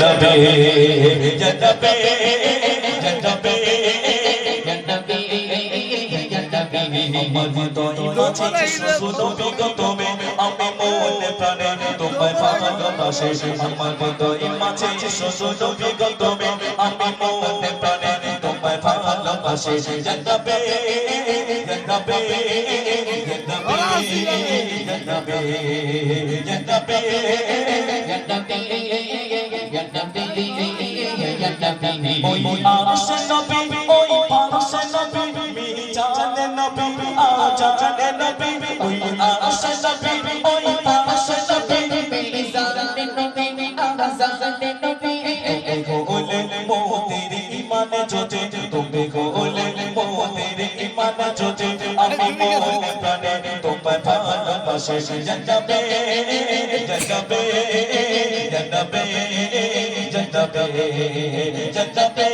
জন্নবে জন্নবে জন্নবে আমার হৃদয় রচে শুধু বিগতমে আমি মনে প্রাণে তোমায় ভালোবাসি আমার হৃদয় মাঝে শুধু বিগতমে আমি মনে প্রাণে তোমায় ভালোবাসি জন্নবে জন্নবে জন্নবে জন্নবে জন্নবে ওই আরশে নবী ওই পারশে নবী মিজানে নবী আজানে নবী ওই আরশে নবী ওই পারশে নবী মিজানে নবী আজানে নবী ওলে মোদের ইমানে জোজে তুমি ওলে মোদের ইমানে জোজে আমি মনে প্রাণে তোমায় ভালোবাসি জন্নবে জন্নবে জন্নবে জন্নবে জন্নবে